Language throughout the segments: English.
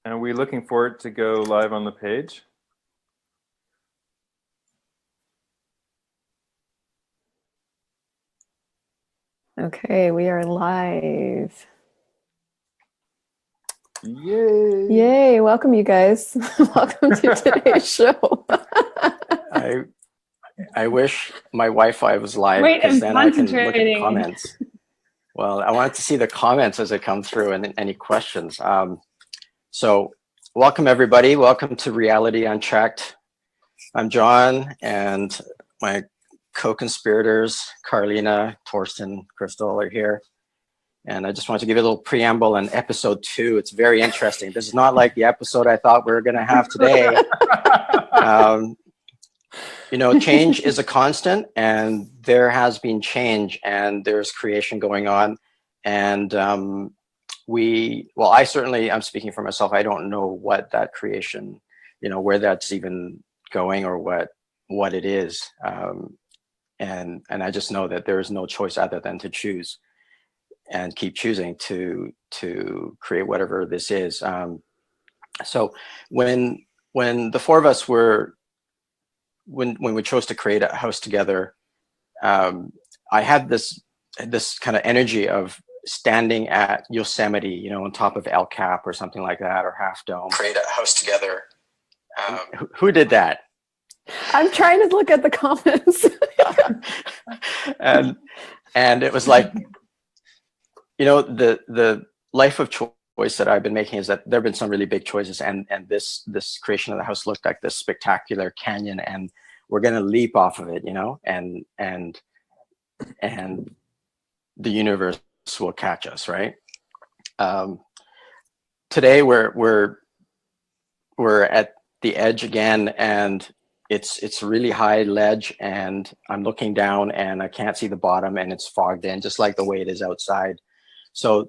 And are we looking forward to go live on the page? Okay, we are live. Yay! Yay, welcome you guys. Welcome to today's show. I wish my Wi-Fi was live because then I can look at comments. Well, I wanted to see the comments as they come through and any questions. So welcome everybody. Welcome to Reality Unchecked. I'm John and my co-conspirators, Karlina, Torsten, Christel are here. And I just wanted to give you a little preamble on episode 2. It's very interesting. This is not like the episode I thought we were going to have today. You know, change is a constant, and there has been change, and there's creation going on. And I'm speaking for myself, I don't know what that creation, you know, where that's even going or what it is. And I just know that there is no choice other than to choose and keep choosing to create whatever this is. So when the four of us were, when we chose to create a house together, I had this kind of energy of standing at Yosemite, you know, on top of El Cap or something like that, or Half Dome. Create a house together. Who did that? I'm trying to look at the comments. and it was like, you know, the life of choice that I've been making is that there have been some really big choices, and this creation of the house looked like this spectacular canyon, and we're going to leap off of it, you know, and the universe will catch us, right? Today we're at the edge again, and it's a really high ledge, and I'm looking down and I can't see the bottom, and it's fogged in just like the way it is outside. So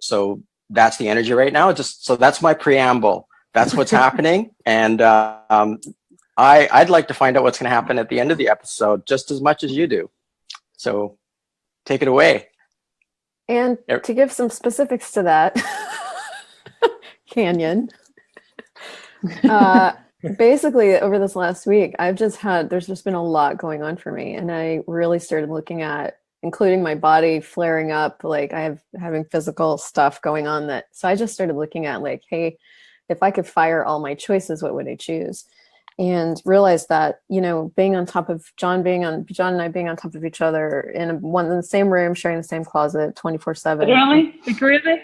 that's the energy right now. So that's my preamble. That's what's happening. And I'd like to find out what's going to happen at the end of the episode just as much as you do. So take it away. And to give some specifics to that canyon, basically over this last week, there's just been a lot going on for me. And I really started looking at, including my body flaring up, like having physical stuff going on so I just started looking at like, hey, if I could fire all my choices, what would I choose? And realized that, you know, being on top of John and I being on top of each other in the same room, sharing the same closet 24/7. Literally? Like really?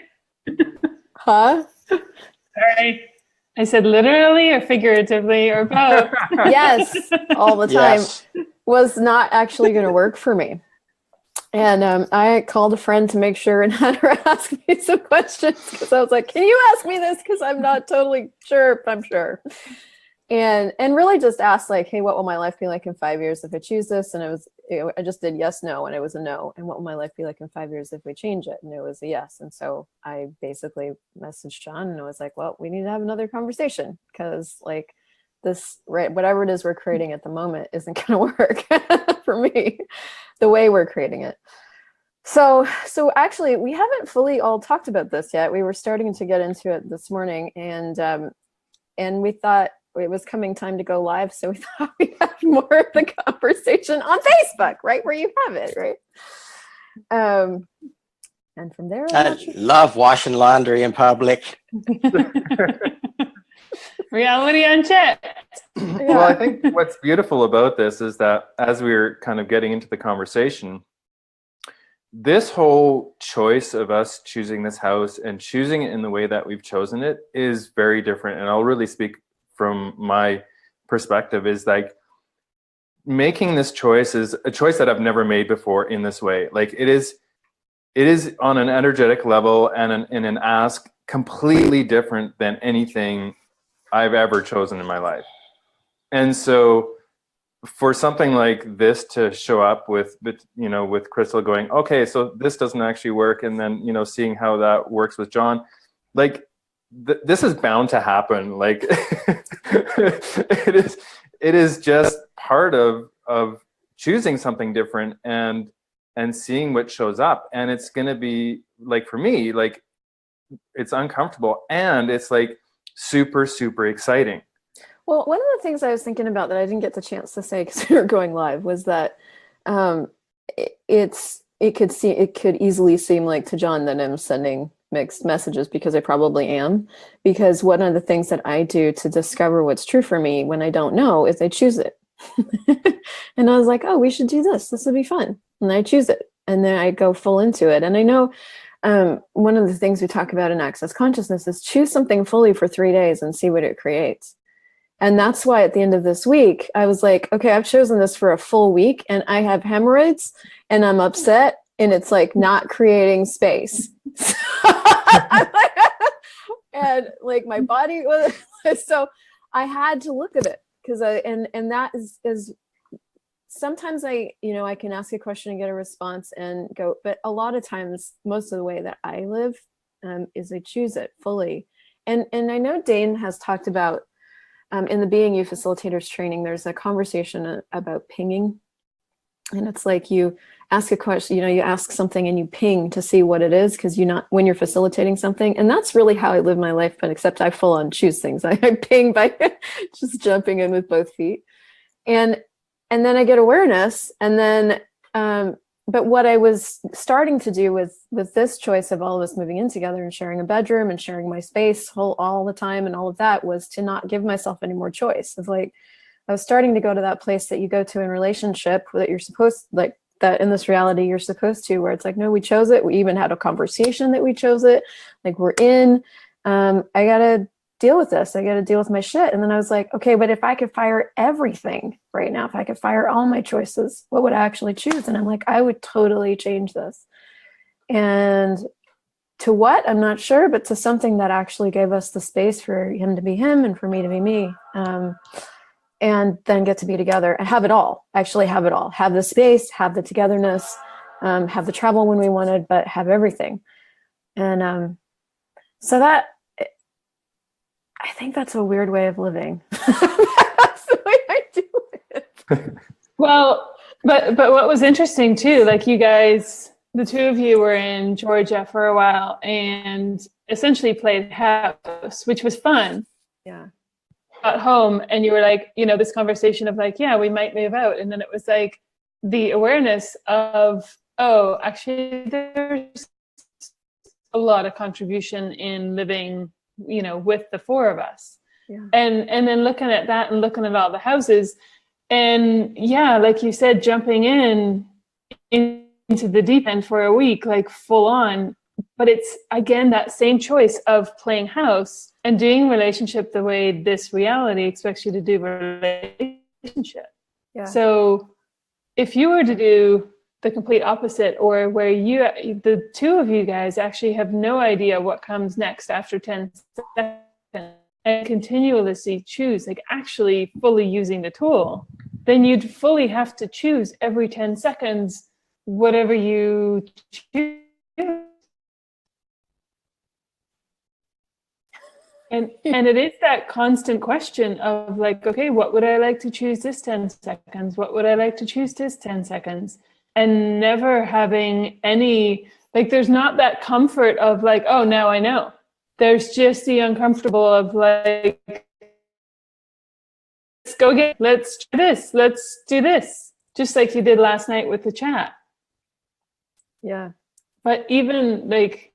Huh? Sorry. I said literally or figuratively or both. Yes, all the time. Yes. Was not actually going to work for me. And I called a friend to make sure and had her ask me some questions, because I was like, can you ask me this? Because I'm not totally sure, but I'm sure. And really just asked like, hey, what will my life be like in 5 years if I choose this? And I just did yes, no, and it was a no. And what will my life be like in 5 years if we change it? And it was a yes. And so I basically messaged John and I was like, well, we need to have another conversation, because like this, right, whatever it is we're creating at the moment isn't going to work for me the way we're creating it. So actually we haven't fully all talked about this yet. We were starting to get into it this morning, and we thought it was coming time to go live. So we thought we'd have more of the conversation on Facebook, right? Where you have it, right? And from there, I love washing laundry in public. Reality Unchecked. yeah. Well, I think what's beautiful about this is that as we're kind of getting into the conversation, this whole choice of us choosing this house and choosing it in the way that we've chosen it is very different. And I'll really speak from my perspective, is like making this choice is a choice that I've never made before in this way. Like it is on an energetic level and in an ask completely different than anything I've ever chosen in my life. And so for something like this to show up with Christel going, okay, so this doesn't actually work, and then, you know, seeing how that works with John, like this is bound to happen. Like it is just part of choosing something different and seeing what shows up. And it's going to be like, for me, like it's uncomfortable, and it's like super, super exciting. Well, one of the things I was thinking about that I didn't get the chance to say because we were going live was that it could easily seem like to John that I'm sending mixed messages, because I probably am. Because one of the things that I do to discover what's true for me when I don't know is I choose it. And I was like, oh, we should do this. This would be fun. And I choose it. And then I go full into it. And I know one of the things we talk about in Access Consciousness is choose something fully for 3 days and see what it creates. And that's why at the end of this week, I was like, okay, I've chosen this for a full week and I have hemorrhoids and I'm upset and it's like not creating space. And like my body was, so I had to look at it because and that is sometimes I can ask a question and get a response and go, but a lot of times, most of the way that I live is I choose it fully. And I know Dane has talked about in the Being You Facilitators training, there's a conversation about pinging. And it's like you ask a question, you ask something and you ping to see what it is, because when you're facilitating something. And that's really how I live my life, but except I full on choose things. I ping by just jumping in with both feet. And then I get awareness. And then, but what I was starting to do with this choice of all of us moving in together and sharing a bedroom and sharing my space all the time and all of that was to not give myself any more choice. Of like, I was starting to go to that place that you go to in relationship that you're supposed, like that in this reality you're supposed to, where it's like, no, we chose it. We even had a conversation that we chose it. Like we're in, I got to deal with this. I got to deal with my shit. And then I was like, okay, but if I could fire everything right now, if I could fire all my choices, what would I actually choose? And I'm like, I would totally change this. And to what? I'm not sure, but to something that actually gave us the space for him to be him and for me to be me. And then get to be together and have it all, actually have it all. Have the space, have the togetherness, have the travel when we wanted, but have everything. And so that, I think that's a weird way of living. That's the way I do it. Well, but what was interesting too, like you guys, the two of you were in Georgia for a while and essentially played house, which was fun. Yeah. Got home and you were like, this conversation of like, yeah, we might move out. And then it was like the awareness of, oh, actually there's a lot of contribution in living, with the four of us. Yeah. And then looking at that and looking at all the houses and yeah, like you said, jumping into the deep end for a week, like full on, but it's again, that same choice of playing house and doing relationship the way this reality expects you to do relationship. Yeah. So if you were to do the complete opposite, or where the two of you guys actually have no idea what comes next after 10 seconds and continuously choose, like actually fully using the tool, then you'd fully have to choose every 10 seconds, whatever you choose. And it is that constant question of like, okay, what would I like to choose this 10 seconds? What would I like to choose this 10 seconds? And never having any, like, there's not that comfort of like, oh, now I know. There's just the uncomfortable of like, let's go get, let's try this, let's do this. Just like you did last night with the chat. Yeah. But even like,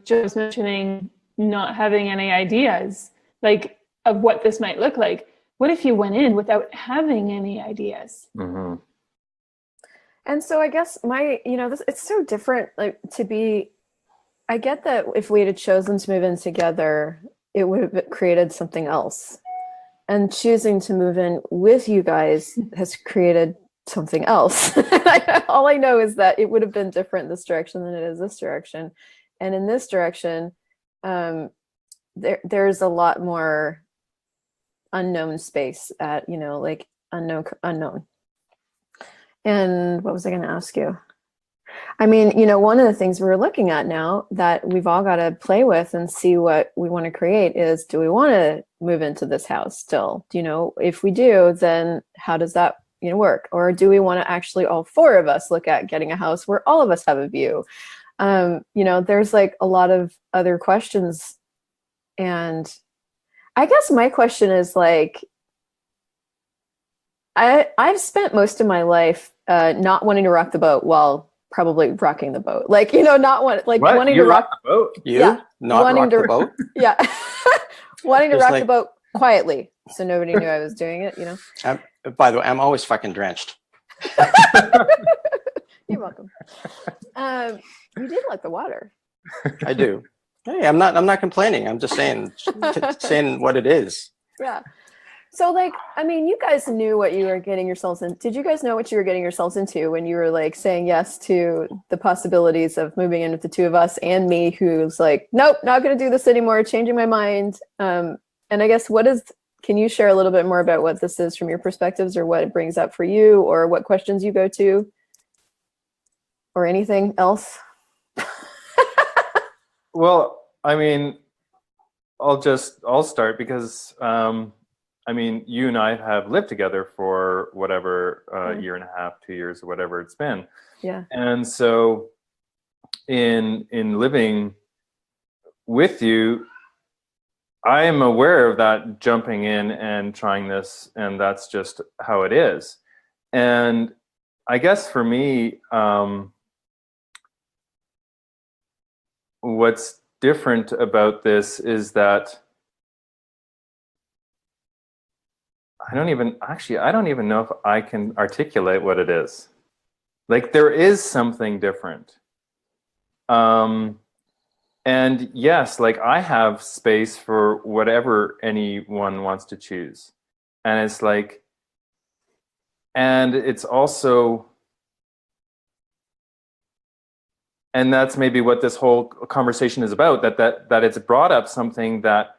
just mentioning not having any ideas like of what this might look like. What if you went in without having any ideas? Mm-hmm. And so I guess it's so different, like I get that if we had chosen to move in together, it would have created something else. And choosing to move in with you guys has created something else. All I know is that it would have been different this direction than it is this direction. And in this direction, there's a lot more unknown space at, like unknown. And what was I going to ask you? I mean, one of the things we're looking at now that we've all got to play with and see what we want to create is, do we want to move into this house still? If we do, then how does that work? Or do we want to actually all four of us look at getting a house where all of us have a view? There's like a lot of other questions And I guess my question is like, I've spent most of my life not wanting to rock the boat while probably rocking the boat. Like, not wanting to rock the boat. You Yeah. not Wanting rock to- the boat? yeah. Wanting to It's rock like- the boat quietly so nobody knew I was doing it, By the way, I'm always fucking drenched. You're welcome. You did like the water. I do. Hey, I'm not complaining. I'm just saying what it is. Yeah. So like, I mean, you guys knew what you were getting yourselves in. Did you guys know what you were getting yourselves into when you were like saying yes to the possibilities of moving in with the two of us and me, who's like, nope, not going to do this anymore, changing my mind. And I guess can you share a little bit more about what this is from your perspectives, or what it brings up for you, or what questions you go to, or anything else? Well, I mean, I'll start because I mean, you and I have lived together for whatever year and a half, 2 years, or whatever it's been. Yeah. And so in living with you, I am aware of that jumping in and trying this, and that's just how it is. And I guess for me, what's different about this is that I don't even know if I can articulate what it is. Like, there is something different. And yes, like, I have space for whatever anyone wants to choose. And it's like, and it's also, and that's maybe what this whole conversation is about, that it's brought up something that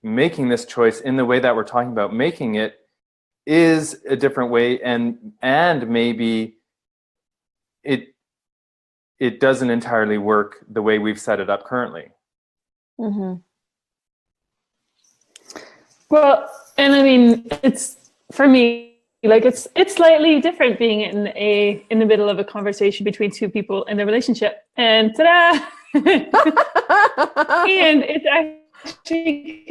making this choice in the way that we're talking about making it is a different way, and maybe it doesn't entirely work the way we've set it up currently. Mm-hmm. Well, and I mean, it's, for me, like, it's slightly different being in the middle of a conversation between two people in a relationship, and ta-da! And it's actually,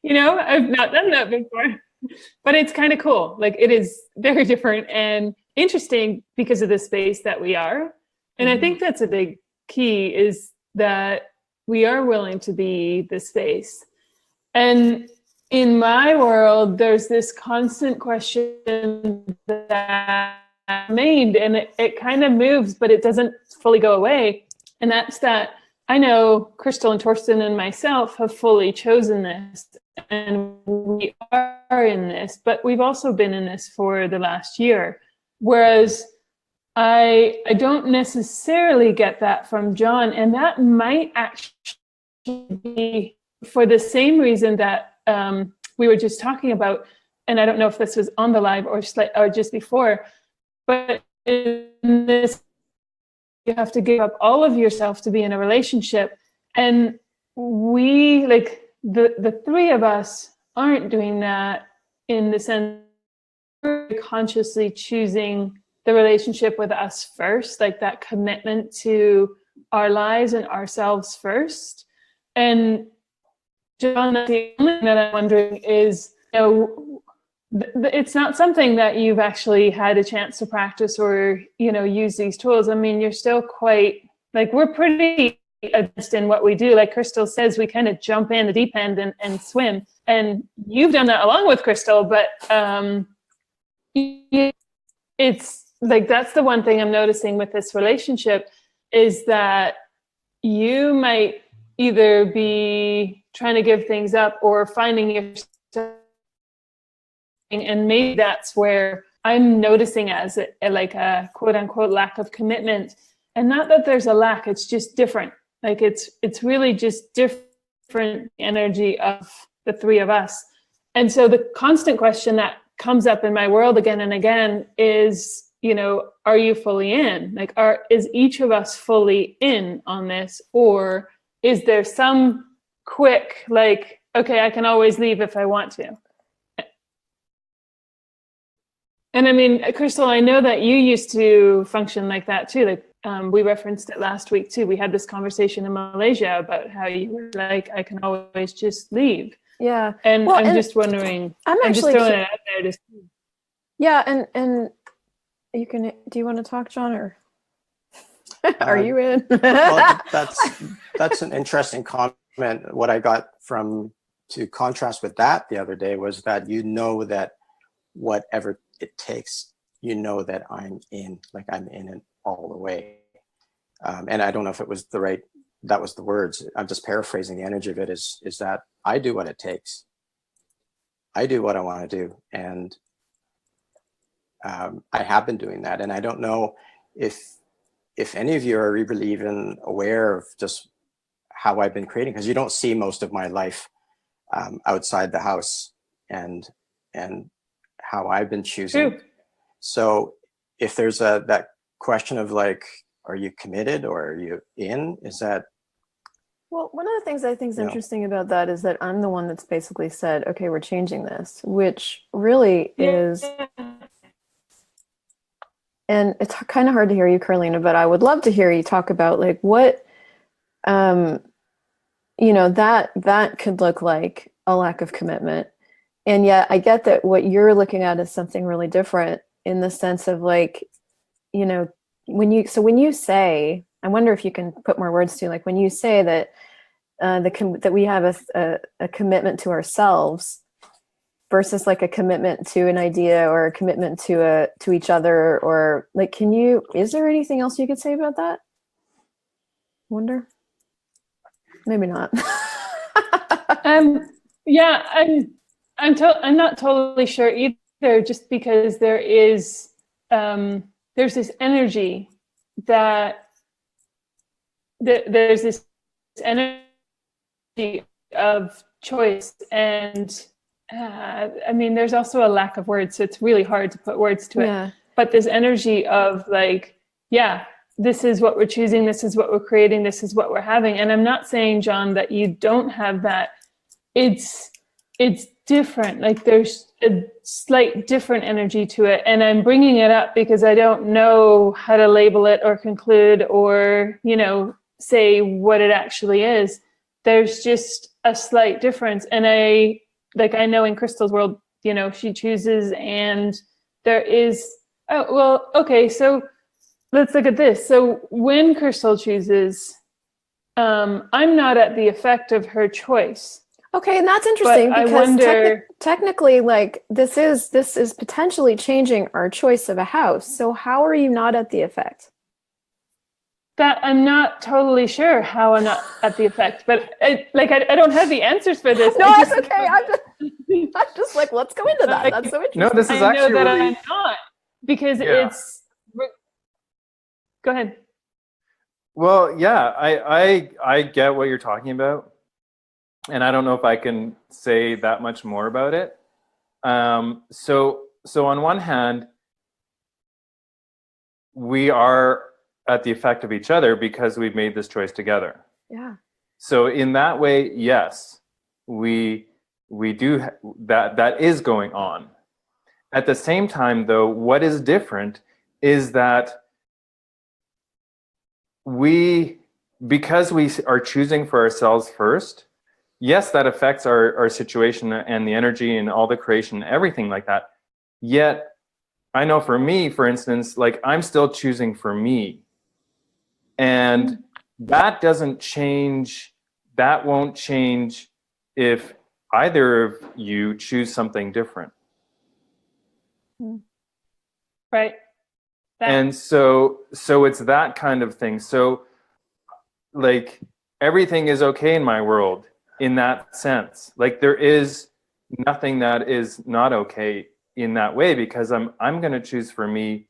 I've not done that before, but it's kind of cool. Like, it is very different and interesting because of the space that we are. And I think that's a big key, is that we are willing to be the space. And in my world, there's this constant question that remained, and it kind of moves, but it doesn't fully go away. And that's that I know Christel and Torsten and myself have fully chosen this, and we are in this, but we've also been in this for the last year. Whereas I don't necessarily get that from John, and that might actually be for the same reason that we were just talking about, and I don't know if this was on the live or just before, but in this, you have to give up all of yourself to be in a relationship. And we, like, the three of us aren't doing that, in the sense we're consciously choosing the relationship with us first, like that commitment to our lives and ourselves first. And John, the only thing that I'm wondering is, it's not something that you've actually had a chance to practice or, use these tools. I mean, you're still quite, like, we're pretty advanced in what we do. Like Christel says, we kind of jump in the deep end and swim. And you've done that along with Christel, but it's like, that's the one thing I'm noticing with this relationship, is that you might either be trying to give things up or finding yourself, and maybe that's where I'm noticing as like a quote unquote lack of commitment. And not that there's a lack, it's just different. Like, it's really just different energy of the three of us. And so the constant question that comes up in my world again and again is, are you fully in? Like, is each of us fully in on this? Or is there some quick, like, okay, I can always leave if I want to? And I mean, Christel, I know that you used to function like that too. Like, we referenced it last week too. We had this conversation in Malaysia about how you were like, I can always just leave. Yeah. And Well, I'm and just wondering, I'm I'm just actually throwing it out there to see. Yeah, and you can. Do you want to talk, John, or are you in? Well, that's an interesting comment. What I got from, to contrast with that the other day, was that that whatever it takes, that I'm in it all the way. And I don't know if it was that was the words. I'm just paraphrasing. The energy of it is that I do what it takes. I do what I want to do. And I have been doing that. And I don't know if any of you are really even aware of just how I've been creating, because you don't see most of my life outside the house and how I've been choosing. True. So if there's that question of like, are you committed or are you in? Is that? Well, one of the things I think is interesting about that is that I'm the one that's basically said, okay, we're changing this, which really is, and it's kind of hard to hear you, Karlina, but I would love to hear you talk about like what, that could look like a lack of commitment. And yet I get that what you're looking at is something really different, in the sense of like, when you say, I wonder if you can put more words to, like when you say that that we have a commitment to ourselves versus like a commitment to an idea or a commitment to each other, or like, is there anything else you could say about that? Wonder. Maybe not. Yeah, I'm not totally sure either, just because there's this energy that there's this energy of choice, and there's also a lack of words, so it's really hard to put words to it. But this energy of like, this is what we're choosing, this is what we're creating, this is what we're having. And I'm not saying, John, that you don't have that. It's different. Like there's a slight different energy to it. And I'm bringing it up because I don't know how to label it or conclude or, say what it actually is. There's just a slight difference. And I know in Christel's world, she chooses, and there is, so let's look at this. So when Christel chooses, I'm not at the effect of her choice. Okay, and that's interesting, but because I wonder, technically, like this is potentially changing our choice of a house. So how are you not at the effect? that I'm not totally sure how I'm not at the effect, but I don't have the answers for this. No, that's okay. I'm just like, let's go into that. That's so interesting. No, this is I actually know that really... I'm not, because it's. Go ahead. Well, yeah, I get what you're talking about, and I don't know if I can say that much more about it. So on one hand, we are at the effect of each other because we've made this choice together. Yeah. So in that way, yes, we do that is going on. At the same time, though, what is different is that because we are choosing for ourselves first, yes, that affects our situation and the energy and all the creation, everything like that. Yet, I know for me, for instance, like I'm still choosing for me. And that doesn't change, that won't change if either of you choose something different. Right. And so it's that kind of thing. So like everything is okay in my world in that sense. Like there is nothing that is not okay in that way, because I'm going to choose for me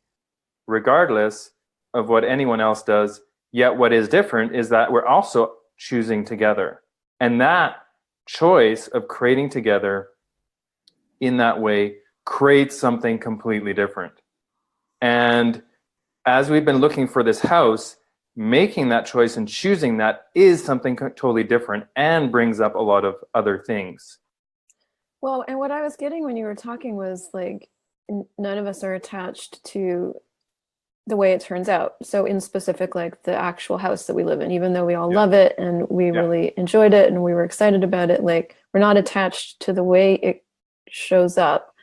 regardless of what anyone else does. Yet what is different is that we're also choosing together. And that choice of creating together in that way creates something completely different. And as we've been looking for this house, making that choice and choosing that is something totally different and brings up a lot of other things. Well, and what I was getting when you were talking was like, none of us are attached to the way it turns out. So in specific, like the actual house that we live in, even though we all Yeah. love it and we Yeah. really enjoyed it and we were excited about it, like we're not attached to the way it shows up.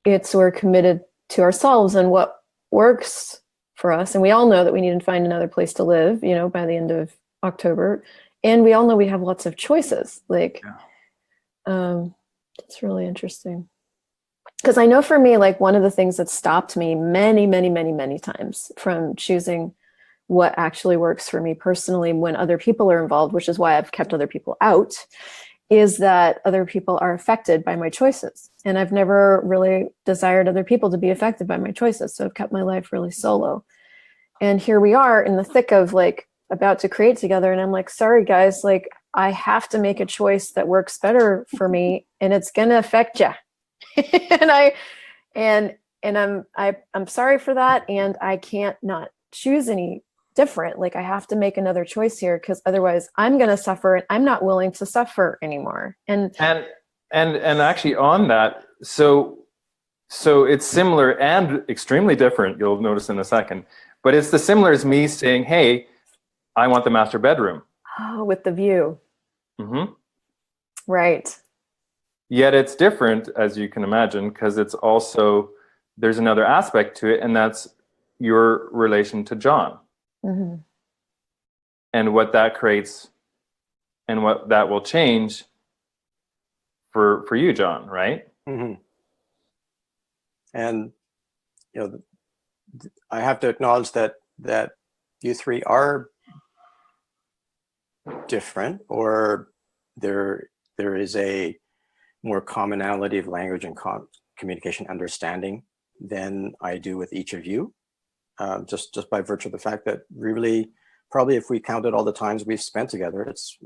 It's we're committed to ourselves and what works for us. And we all know that we need to find another place to live, you know, by the end of October. And we all know we have lots of choices. Like, it's really interesting. Because I know for me, like one of the things that stopped me many, many, many, many times from choosing what actually works for me personally when other people are involved, which is why I've kept other people out, is that other people are affected by my choices. And I've never really desired other people to be affected by my choices. So I've kept my life really solo. And here we are in the thick of like about to create together. And I'm like, sorry guys, like I have to make a choice that works better for me and it's going to affect you. and I'm sorry for that. And I can't not choose any different. Like I have to make another choice here because otherwise I'm going to suffer and I'm not willing to suffer anymore. And actually on that, so it's similar and extremely different. You'll notice in a second, but it's the similar as me saying, hey, I want the master bedroom. Oh, with the view. Mm-hmm. Right. Yet it's different, as you can imagine, because it's also, there's another aspect to it, and that's your relation to John. Mm-hmm. And what that creates and what that will change for you, John, right? Mm-hmm. And, you know, I have to acknowledge that you three are different, or there is a more commonality of language and communication understanding than I do with each of you. Just by virtue of the fact that we really, probably if we counted all the times we've spent together, it's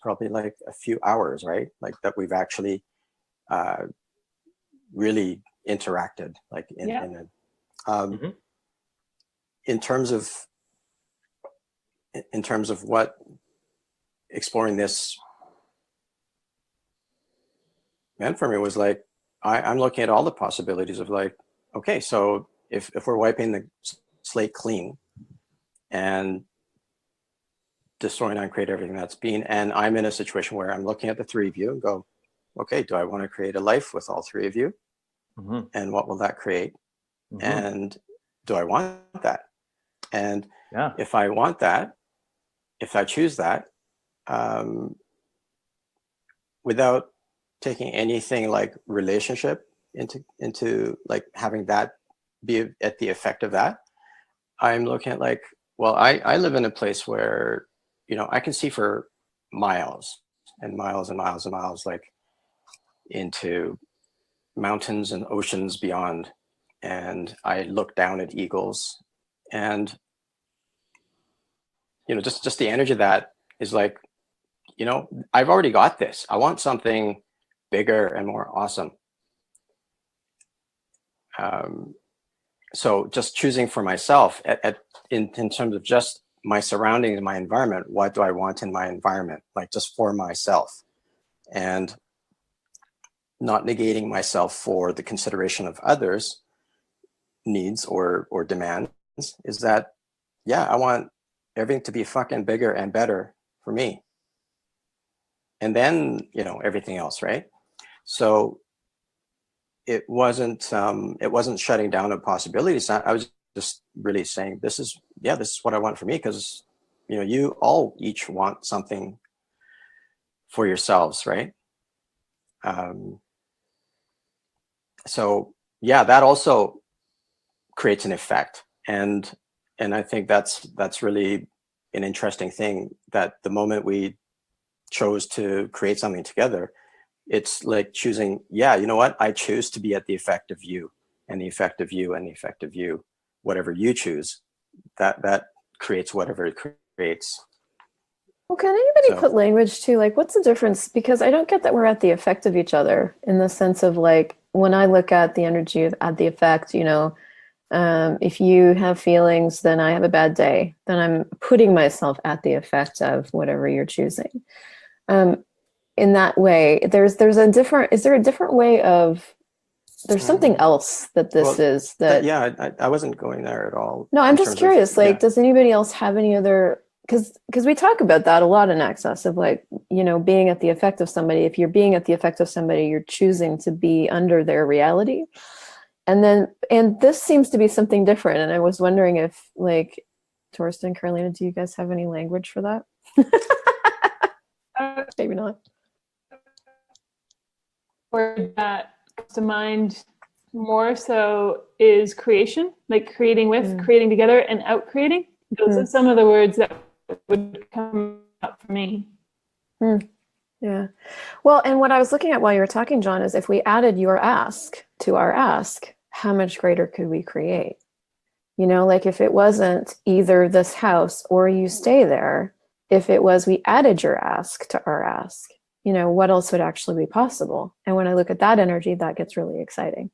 probably like a few hours, right? Like that we've actually really interacted, like in Mm-hmm. in terms of what exploring this meant for me was like, I'm looking at all the possibilities of like, okay, so if we're wiping the slate clean and destroying and create everything that's been, and I'm in a situation where I'm looking at the three of you and go, okay, do I want to create a life with all three of you? Mm-hmm. And what will that create? Mm-hmm. And do I want that? And yeah. If I want that, if I choose that, without taking anything like relationship into like having that be at the effect of that, I'm looking at like, well, I live in a place where, you know, I can see for miles and miles and miles and miles, like into mountains and oceans beyond. And I look down at eagles, and, you know, just the energy of that is like, you know, I've already got this. I want something bigger and more awesome. So just choosing for myself in terms of just my surroundings and my environment, what do I want in my environment? Like just for myself, and not negating myself for the consideration of others' needs or demands, is that, yeah, I want everything to be fucking bigger and better for me. And then, you know, everything else, right? So it wasn't shutting down of possibilities. I was just really saying, this is what I want for me, because, you know, you all each want something for yourselves, right? So yeah, that also creates an effect, and I think that's really an interesting thing, that the moment we chose to create something together, it's like choosing, yeah, you know what, I choose to be at the effect of you, and the effect of you, and the effect of you, whatever you choose, that creates whatever it creates. Well, can anybody put language to, like, what's the difference? Because I don't get that we're at the effect of each other, in the sense of, like, when I look at the energy of at the effect, you know, if you have feelings, then I have a bad day, then I'm putting myself at the effect of whatever you're choosing. In that way, is there a different way of there's something else that this is that. Yeah, I wasn't going there at all. No, I'm just curious. Like, does anybody else have any other? Because we talk about that a lot in Access of like, you know, being at the effect of somebody. If you're being at the effect of somebody, you're choosing to be under their reality. And this seems to be something different. And I was wondering if, like, Torsten, Karlina, do you guys have any language for that? Maybe not. Word that comes to mind more so is creation, like creating with, creating together, and out creating. Those are some of the words that would come up for me. Yeah. Well, and what I was looking at while you were talking, John, is if we added your ask to our ask, how much greater could we create? You know, like if it wasn't either this house or you stay there, if it was we added your ask to our ask, you know, what else would actually be possible? And when I look at that energy, that gets really exciting.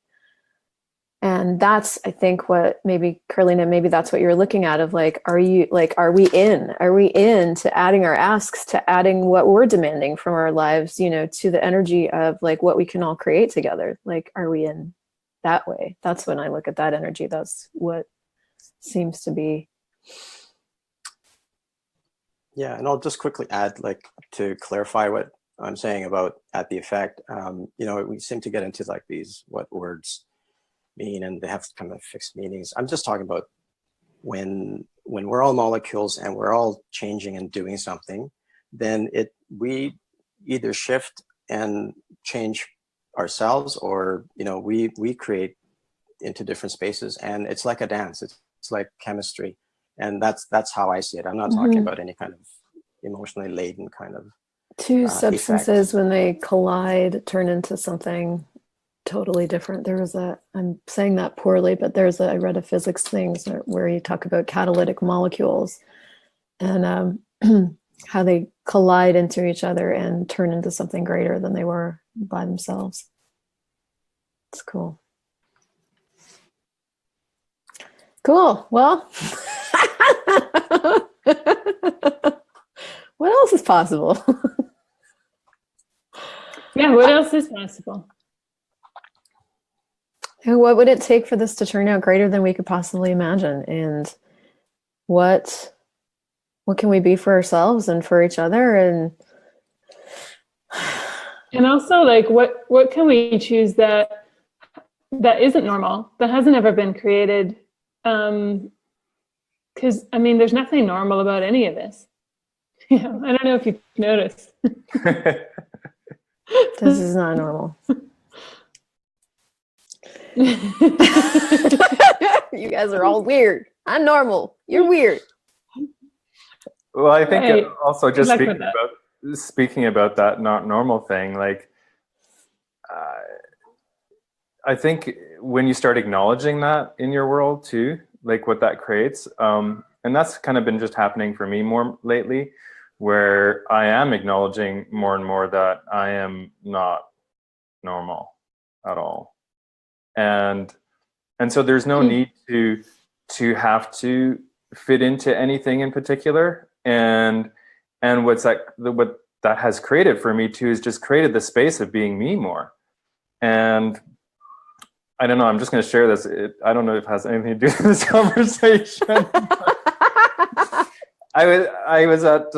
And that's, I think, what maybe, Karlina, maybe that's what you're looking at of like, are we in to adding our asks, to adding what we're demanding from our lives, you know, to the energy of like what we can all create together? Like, are we in that way? That's when I look at that energy. That's what seems to be. Yeah, and I'll just quickly add, like, to clarify what I'm saying about at the effect. You know, we seem to get into like these, what words mean, and they have kind of fixed meanings. I'm just talking about when we're all molecules and we're all changing and doing something, then we either shift and change ourselves, or, you know, we create into different spaces, and it's like a dance. It's like chemistry, and that's how I see it. I'm not talking about any kind of emotionally laden kind of two substances effect. When they collide turn into something totally different. I'm saying that poorly, but I read a physics thing where you talk about catalytic molecules and how they collide into each other and turn into something greater than they were by themselves. It's cool. Cool. Well, what else is possible? Yeah, what else is possible? What would it take for this to turn out greater than we could possibly imagine? And what can we be for ourselves and for each other? And also, like, what can we choose that isn't normal, that hasn't ever been created? Because I mean, there's nothing normal about any of this. Yeah, I don't know if you've noticed. This is not normal. You guys are all weird. I'm normal. You're weird. Well, I think Right. also just Exactly speaking about that not normal thing, like I think when you start acknowledging that in your world too, like what that creates, and that's kind of been just happening for me more lately, where I am acknowledging more and more that I am not normal at all. And so there's no need to have to fit into anything in particular. And what that has created for me too is just created the space of being me more. And I don't know, I'm just going to share this. I don't know if it has anything to do with this conversation. I was at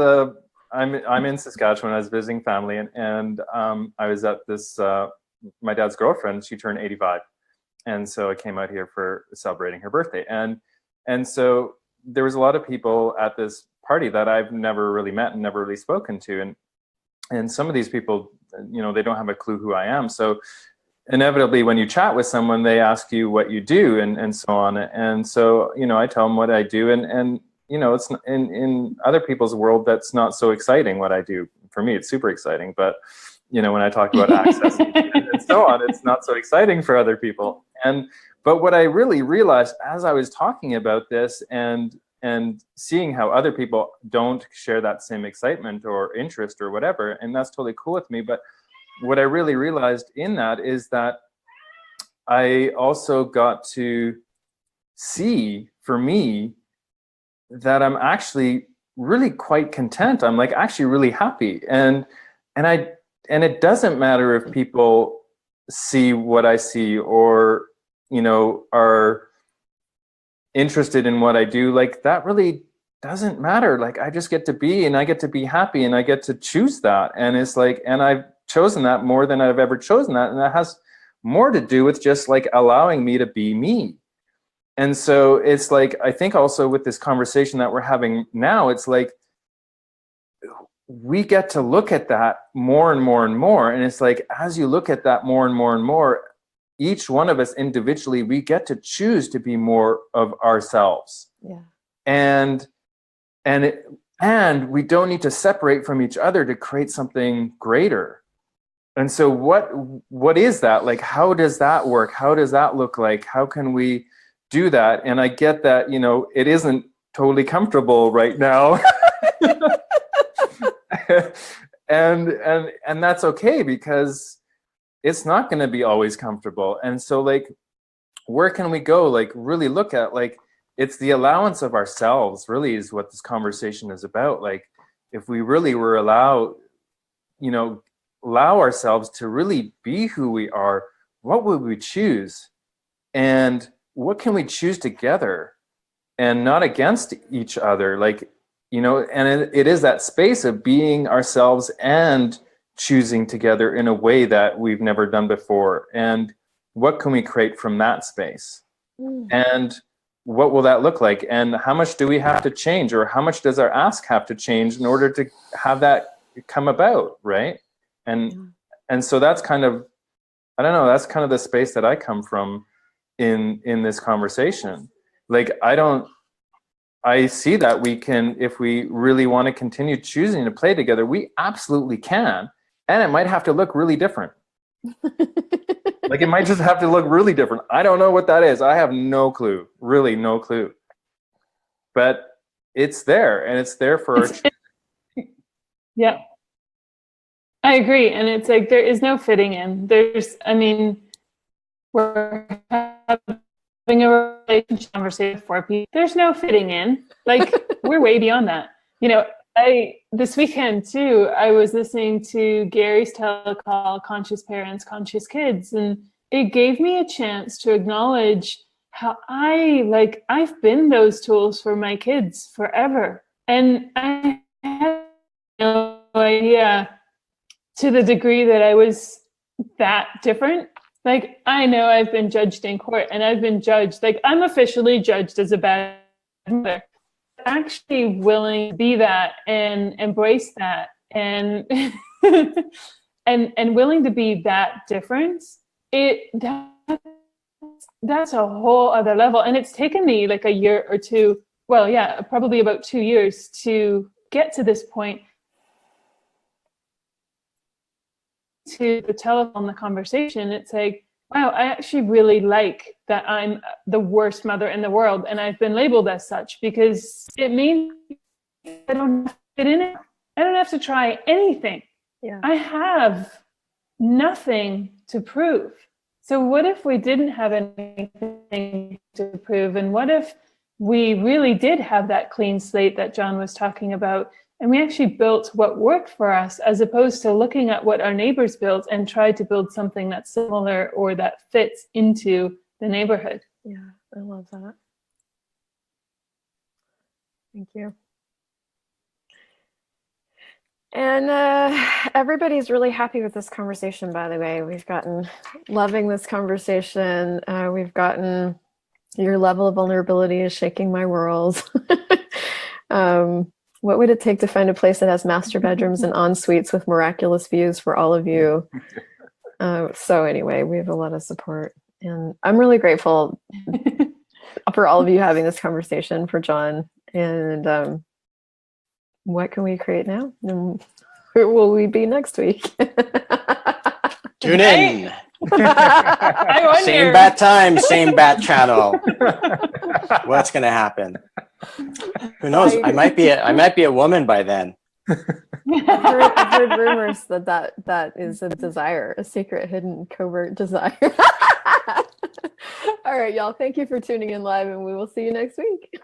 I'm in Saskatchewan. I was visiting family, and I was at this my dad's girlfriend. She turned 85. And so I came out here for celebrating her birthday. And so there was a lot of people at this party that I've never really met and never really spoken to. And some of these people, you know, they don't have a clue who I am. So inevitably, when you chat with someone, they ask you what you do and so on. And so, you know, I tell them what I do. And you know, it's in other people's world, that's not so exciting what I do. For me, it's super exciting. But you know, when I talk about access and so on, it's not so exciting for other people. But what I really realized as I was talking about this and seeing how other people don't share that same excitement or interest or whatever, and that's totally cool with me. But what I really realized in that is that I also got to see, for me, that I'm actually really quite content. I'm like actually really happy. And it doesn't matter if people see what I see, or, you know, are interested in what I do, like that really doesn't matter. Like I just get to be, and I get to be happy, and I get to choose that. And it's like, and I've chosen that more than I've ever chosen that. And that has more to do with just like allowing me to be me. And so it's like, I think also with this conversation that we're having now, it's like, we get to look at that more and more and more. And it's like, as you look at that more and more and more, each one of us individually, we get to choose to be more of ourselves. Yeah. And we don't need to separate from each other to create something greater. And so what is that? Like, how does that work? How does that look like? How can we do that? And I get that, you know, it isn't totally comfortable right now. and that's okay, because it's not going to be always comfortable. And so like, where can we go? Like really look at, like, it's the allowance of ourselves really is what this conversation is about. Like if we really were allow ourselves to really be who we are, what would we choose? And what can we choose together and not against each other? Like, you know, and it is that space of being ourselves and choosing together in a way that we've never done before. And what can we create from that space? And what will that look like? And how much do we have to change, or how much does our ask have to change in order to have that come about, right? And so that's kind of, I don't know, that's kind of the space that I come from in this conversation. Like I see that we can, if we really want to continue choosing to play together, we absolutely can. And it might have to look really different. Like it might just have to look really different. I don't know what that is. I have no clue, really no clue. But it's there, and it's there for Yeah. I agree. And it's like, there is no fitting in. We're having a relationship conversation with 4 people. There's no fitting in. Like, we're way beyond that. You know, this weekend too, I was listening to Gary's telecall, Conscious Parents, Conscious Kids, and it gave me a chance to acknowledge how I've been those tools for my kids forever. And I had no idea to the degree that I was that different. Like, I know I've been judged in court, and I've been judged, like I'm officially judged as a bad mother. Actually willing to be that and embrace that and and willing to be that difference, that's a whole other level. And it's taken me like a year or two, well, yeah, probably about 2 years to get to this point, to the telephone, the conversation. It's like, wow, I actually really like that I'm the worst mother in the world, and I've been labeled as such, because it means I don't have to fit in it. I don't have to try anything. Yeah. I have nothing to prove. So what if we didn't have anything to prove? And what if we really did have that clean slate that John was talking about, and we actually built what worked for us, as opposed to looking at what our neighbors built and tried to build something that's similar or that fits into the neighborhood. Yeah, I love that. Thank you. And everybody's really happy with this conversation, by the way. We've gotten loving this conversation. We've gotten your level of vulnerability is shaking my world. What would it take to find a place that has master bedrooms and en-suites with miraculous views for all of you? So anyway, we have a lot of support. And I'm really grateful for all of you having this conversation, for John. And what can we create now? And where will we be next week? Tune in. I wonder. Same bat time, same bat channel. What's gonna happen? Who knows? I might be a woman by then. I've heard rumors that is a desire, a secret, hidden, covert desire. All right, y'all. Thank you for tuning in live, and we will see you next week.